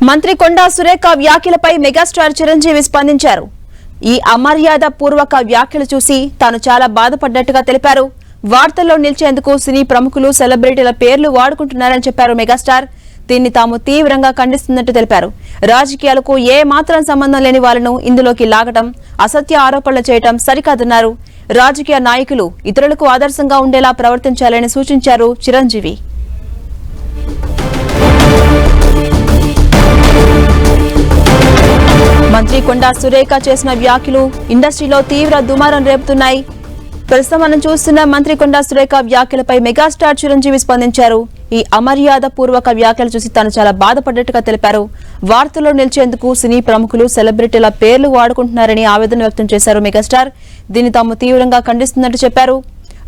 మంత్రి కొండా సురేఖ వ్యాఖ్యలపై మెగాస్టార్ చిరంజీవి స్పందించారు. ఈ అమర్యాద పూర్వక వ్యాఖ్యలు చూసి తాను చాలా బాధపడ్డట్టుగా తెలిపారు. వార్తల్లో నిలిచేందుకు సినీ ప్రముఖులు సెలబ్రిటీల పేర్లు వాడుకుంటున్నారని చెప్పారు మెగాస్టార్. దీన్ని తాము తీవ్రంగా ఖండిస్తున్నట్టు తెలిపారు. రాజకీయాలకు ఏ మాత్రం సంబంధం లేని వాళ్లను ఇందులోకి లాగటం, అసత్య ఆరోపణలు చేయటం సరికాదన్నారు. రాజకీయ నాయకులు ఇతరులకు ఆదర్శంగా ఉండేలా ప్రవర్తించాలని సూచించారు చిరంజీవి. మంత్రి కొండా సురేఖ చేసిన వ్యాఖ్యలు ఇండస్ట్రీలో తీవ్ర దుమారం రేపుతున్నాయి. ప్రస్తుతం మనం చూస్తున్న మంత్రి కొండా సురేఖ వ్యాఖ్యలపై మెగాస్టార్ చిరంజీవి స్పందించారు. ఈ అమర్యాద పూర్వక వ్యాఖ్యలు చూసి తాను చాలా బాధపడ్డట్టుగా తెలిపారు. వార్తల్లో నిలిచేందుకు సినీ ప్రముఖులు సెలబ్రిటీల పేర్లు వాడుకుంటున్నారని ఆవేదన వ్యక్తం చేశారు మెగాస్టార్. దీన్ని తాము తీవ్రంగా ఖండిస్తున్నట్టు చెప్పారు.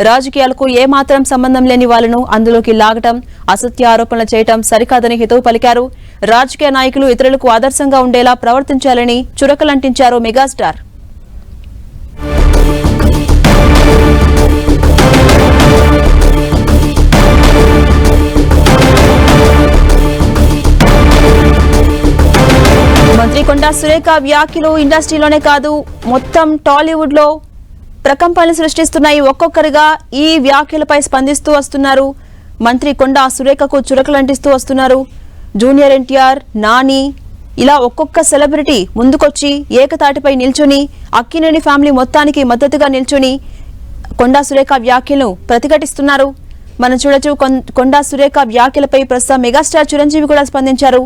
రాజకీయాలకు ఏ మాత్రం సంబంధం లేని వాళ్లను అందులోకి లాగటం, అసత్య ఆరోపణలు చేయటం సరికాదని హితవు పలికారు. రాజకీయ నాయకులు ఇతరులకు ఆదర్శంగా ఉండేలా ప్రవర్తించాలని చురకలంటించారు మెగాస్టార్. మంత్రి కొండా సురేఖ వ్యాఖ్యలు ఇండస్ట్రీలోనే కాదు మొత్తం టాలీవుడ్ లో ప్రకంపనలు సృష్టిస్తున్నాయి. ఒక్కొక్కరిగా ఈ వ్యాఖ్యలపై స్పందిస్తూ వస్తున్నారు. మంత్రి కొండా సురేఖకు చురకలంటిస్తూ వస్తున్నారు. జూనియర్ ఎన్టీఆర్, నాని ఇలా ఒక్కొక్క సెలబ్రిటీ ముందుకొచ్చి ఏకతాటిపై నిల్చొని అక్కినేని ఫ్యామిలీ మొత్తానికి మద్దతుగా నిల్చొని కొండా సురేఖ వ్యాఖ్యలను ప్రతిఘటిస్తున్నారు. మనం చూడొచ్చు. కొండా సురేఖ వ్యాఖ్యలపై ప్రస్తుతం మెగాస్టార్ చిరంజీవి కూడా స్పందించారు.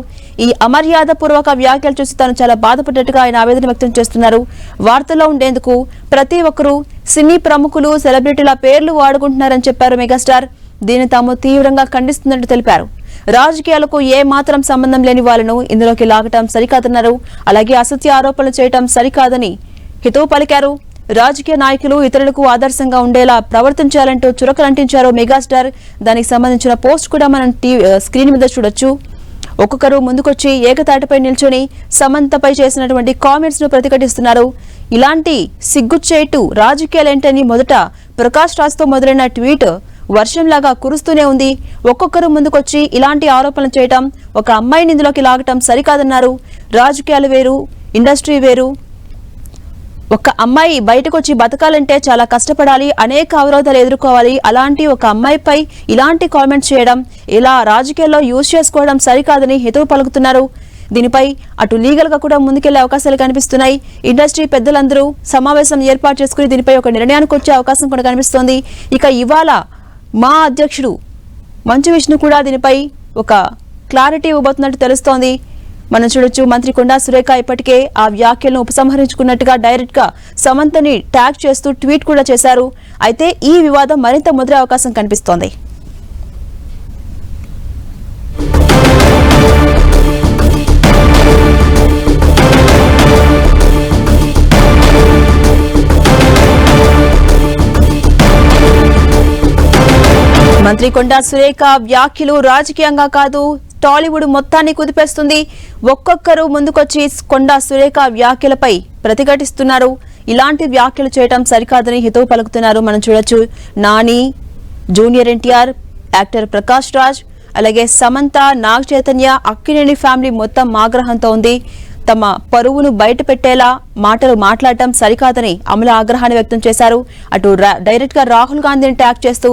ఈ అమర్యాద పూర్వక వ్యాఖ్యలు చూసి తాను చాలా బాధపడ్డట్టుగా ఆయన ఆవేదన వ్యక్తం చేస్తున్నారు. వార్తల్లో ఉండేందుకు ప్రతి ఒక్కరూ సినీ ప్రముఖులు సెలబ్రిటీల పేర్లు వాడుకుంటున్నారని చెప్పారు మెగాస్టార్. దీన్ని తాము తీవ్రంగా ఖండిస్తున్నట్టు తెలిపారు. రాజకీయాలకు ఏ మాత్రం సంబంధం లేని వాళ్లను ఇందులోకి లాగటం సరికాదన్నారు. అలాగే అసత్య ఆరోపణలు చేయటం సరికాదని హితవు పలికారు. రాజకీయ నాయకులు ఇతరులకు ఆదర్శంగా ఉండేలా ప్రవర్తించాలంటూ చురకలంటించారు మెగాస్టార్. దానికి సంబంధించిన పోస్ట్ కూడా మనం స్క్రీన్ మీద చూడొచ్చు. ఒక్కొక్కరు ముందుకొచ్చి ఏకతాటిపై నిల్చొని సమంతపై చేసినటువంటి కామెంట్స్ ను ప్రతిఘటిస్తున్నారు. ఇలాంటి సిగ్గుచేటు రాజకీయాలేంటని మొదట ప్రకాష్ రాజ్ తో మొదలైన ట్వీట్ వర్షంలాగా కురుస్తూనే ఉంది. ఒక్కొక్కరు ముందుకొచ్చి ఇలాంటి ఆరోపణలు చేయటం, ఒక అమ్మాయిని ఇందులోకి లాగటం సరికాదన్నారు. రాజకీయాలు వేరు, ఇండస్ట్రీ వేరు. ఒక అమ్మాయి బయటకు వచ్చి బతకాలంటే చాలా కష్టపడాలి, అనేక అవరోధాలు ఎదుర్కోవాలి. అలాంటి ఒక అమ్మాయిపై ఇలాంటి కామెంట్స్ చేయడం, ఇలా రాజకీయాల్లో యూజ్ చేసుకోవడం సరికాదని హితవు పలుకుతున్నారు. దీనిపై అటు లీగల్ గా కూడా ముందుకెళ్లే అవకాశాలు కనిపిస్తున్నాయి. ఇండస్ట్రీ పెద్దలందరూ సమావేశం ఏర్పాటు చేసుకుని దీనిపై ఒక నిర్ణయానికి వచ్చే అవకాశం కూడా కనిపిస్తోంది. ఇక ఇవాళ మా అధ్యక్షుడు మంచు విష్ణు కూడా దీనిపై ఒక క్లారిటీ ఇవ్వబోతున్నట్టు తెలుస్తోంది. మనం చూడొచ్చు. మంత్రి కొండా సురేఖ ఇప్పటికే ఆ వ్యాఖ్యలను ఉపసంహరించుకున్నట్టుగా డైరెక్ట్ గా సమంతని ట్యాగ్ చేస్తూ ట్వీట్ కూడా చేశారు. అయితే ఈ వివాదం మరింత ముదిరే అవకాశం కనిపిస్తోంది. మంత్రి కొండా సురేఖ వ్యాఖ్యలు రాజకీయంగా కాదు టాలీవుడ్ మొత్తాన్ని కుదిపేస్తుంది. ఒక్కొక్కరు ముందుకొచ్చి కొండా సురేఖ వ్యాఖ్యలపై ప్రతిఘటిస్తున్నారు. ఇలాంటి వ్యాఖ్యలు చేయడం సరికాదని హితవు పలుకుతున్నారు. మనం చూడొచ్చు. నాని, జూనియర్ ఎన్టీఆర్, యాక్టర్ ప్రకాష్ రాజ్, అలాగే సమంత, నాగ్ చైతన్య, అక్కినేని ఫ్యామిలీ మొత్తం ఆగ్రహంతో ఉంది. తమ పరువును బయట పెట్టేలా మాటలు మాట్లాడటం సరికాదని అమల ఆగ్రహాన్ని వ్యక్తం చేశారు. అటు డైరెక్ట్ గా రాహుల్ గాంధీని ట్యాగ్ చేస్తూ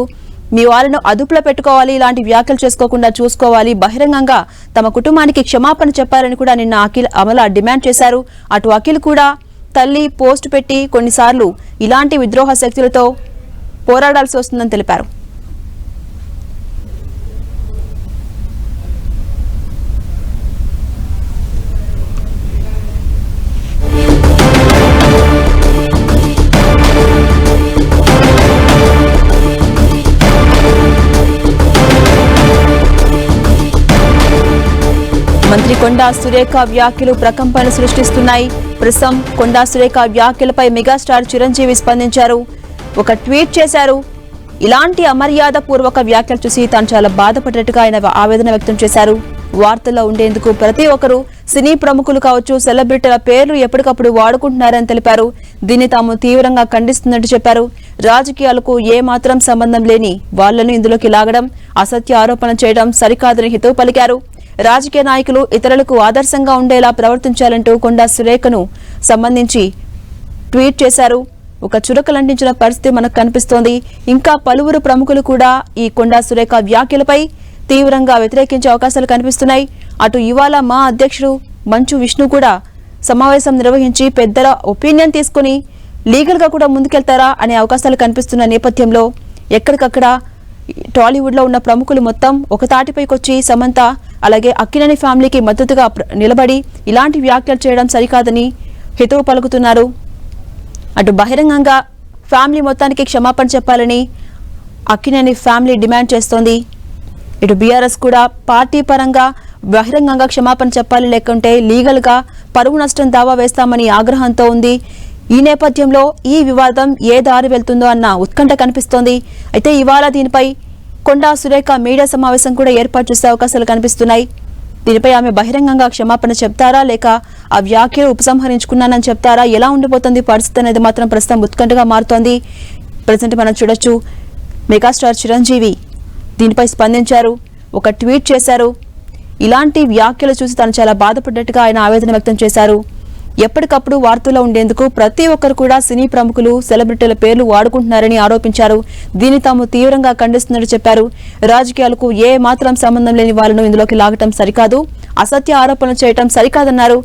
మీ వాళ్ళను అదుపులో పెట్టుకోవాలి, ఇలాంటి వ్యాఖ్యలు చేసుకోకుండా చూసుకోవాలి, బహిరంగంగా తమ కుటుంబానికి క్షమాపణ చెప్పారని కూడా నిన్న అమల డిమాండ్ చేశారు. అటు అఖిల్ కూడా తల్లి పోస్ట్ పెట్టి కొన్నిసార్లు ఇలాంటి విద్రోహ శక్తులతో పోరాడాల్సి వస్తుందని తెలిపారు. మంత్రి కొండా సురేఖ వ్యాఖ్యలు ప్రకంపనలు సృష్టిస్తున్నాయి. ప్రస్తుతం కొండా సురేఖ వ్యాఖ్యలపై మెగాస్టార్ చిరంజీవి స్పందించారు. ఒక ట్వీట్ చేశారు. ఇలాంటి అమర్యాద పూర్వక వ్యాఖ్యలు చూసి తాను చాలా బాధపడ్డట్టుగా ఆయన ఆవేదన వ్యక్తం చేశారు. వార్తల్లో ఉండేందుకు ప్రతి ఒక్కరూ సినీ ప్రముఖులు కావచ్చు, సెలబ్రిటీల పేర్లు ఎప్పటికప్పుడు వాడుకుంటున్నారని తెలిపారు. దీన్ని తాము తీవ్రంగా ఖండిస్తున్నట్టు చెప్పారు. రాజకీయాలకు ఏ మాత్రం సంబంధం లేని వాళ్లను ఇందులోకి లాగడం, అసత్య ఆరోపణ చేయడం సరికాదని హితవు పలికారు. రాజకీయ నాయకులు ఇతరులకు ఆదర్శంగా ఉండేలా ప్రవర్తించాలంటూ కొండా సురేఖను సంబంధించి ట్వీట్ చేశారు. ఒక చురకలంటించిన పరిస్థితి మనకు కనిపిస్తోంది. ఇంకా పలువురు ప్రముఖులు కూడా ఈ కొండా సురేఖ వ్యాఖ్యలపై తీవ్రంగా వ్యతిరేకించే అవకాశాలు కనిపిస్తున్నాయి. అటు ఇవాళ మా అధ్యక్షుడు మంచు విష్ణు కూడా సమావేశం నిర్వహించి పెద్దల ఒపీనియన్ తీసుకుని లీగల్ గా కూడా ముందుకెళ్తారా అనే అవకాశాలు కనిపిస్తున్న నేపథ్యంలో ఎక్కడికక్కడ టాలీవుడ్ లో ఉన్న ప్రముఖులు మొత్తం ఒక తాటిపైకొచ్చి సమంత అలాగే అక్కినేని ఫ్యామిలీకి మద్దతుగా నిలబడి ఇలాంటి వ్యాఖ్యలు చేయడం సరికాదని హితవు పలుకుతున్నారు. అటు బహిరంగంగా ఫ్యామిలీ మొత్తానికి క్షమాపణ చెప్పాలని అక్కినేని ఫ్యామిలీ డిమాండ్ చేస్తోంది. ఇటు బీఆర్ఎస్ కూడా పార్టీ పరంగా బహిరంగంగా క్షమాపణ చెప్పాలి, లేకుంటే లీగల్ గా పరువు నష్టం దావా వేస్తామని ఆగ్రహంతో ఉంది. ఈ నేపథ్యంలో ఈ వివాదం ఏ దారి వెళ్తుందో అన్న ఉత్కంఠ కనిపిస్తోంది. అయితే ఇవాళ దీనిపై కొండా సురేఖ మీడియా సమావేశం కూడా ఏర్పాటు చేసే అవకాశాలు కనిపిస్తున్నాయి. దీనిపై ఆమె బహిరంగంగా క్షమాపణ చెప్తారా, లేక ఆ వ్యాఖ్యలు ఉపసంహరించుకున్నానని చెప్తారా, ఎలా ఉండిపోతుంది పరిస్థితి అనేది మాత్రం ప్రస్తుతం ఉత్కంఠగా మారుతోంది. ప్రజెంట్ మనం చూడొచ్చు, మెగాస్టార్ చిరంజీవి దీనిపై స్పందించారు, ఒక ట్వీట్ చేశారు. ఇలాంటి వ్యాఖ్యలు చూసి తాను చాలా బాధపడ్డట్టుగా ఆయన ఆవేదన వ్యక్తం చేశారు. ఎప్పటికప్పుడు వార్తల్లో ఉండేందుకు ప్రతి ఒక్కరు కూడా సినీ ప్రముఖులు సెలబ్రిటీల పేర్లు వాడుకుంటున్నారని ఆరోపించారు. దీన్ని తాము తీవ్రంగా ఖండిస్తున్నట్టు చెప్పారు. రాజకీయాలకు ఏ మాత్రం సంబంధం లేని వాళ్ళను ఇందులోకి లాగటం సరికాదు, అసత్య ఆరోపణలు చేయటం సరికాదన్నారు.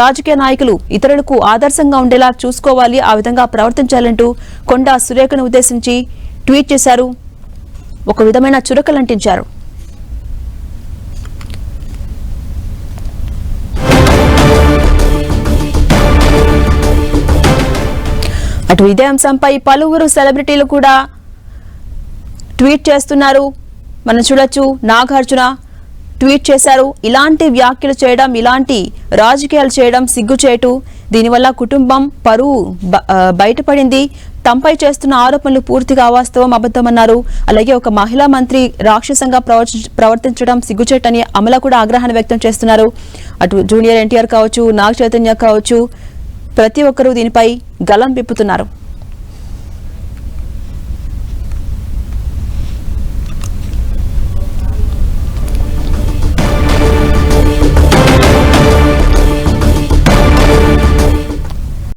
రాజకీయ నాయకులు ఇతరులకు ఆదర్శంగా ఉండేలా చూసుకోవాలి, ఆ విధంగా ప్రవర్తించాలంటూ కొండా సురేఖను ఉద్దేశించి ట్వీట్ చేశారు. ఒక విధమైన చురకలంటించారు. అటు ఇదే అంశంపై పలువురు సెలబ్రిటీలు కూడా ట్వీట్ చేస్తున్నారు. మనం చూడొచ్చు, నాగార్జున ట్వీట్ చేశారు. ఇలాంటి వ్యాఖ్యలు చేయడం, ఇలాంటి రాజకీయాలు చేయడం సిగ్గుచేటు, దీనివల్ల కుటుంబం పరువు బయటపడింది, తమపై చేస్తున్న ఆరోపణలు పూర్తిగా అవాస్తవం, అబద్ధమన్నారు. అలాగే ఒక మహిళా మంత్రి రాక్షసంగా ప్రవర్తించడం సిగ్గుచేటని అమల కూడా ఆగ్రహాన్ని వ్యక్తం చేస్తున్నారు. అటు జూనియర్ ఎన్టీఆర్ కావచ్చు, నాగ చైతన్య కావచ్చు, ప్రతి ఒక్కరూ దీనిపై గలం విప్పుతున్నారు.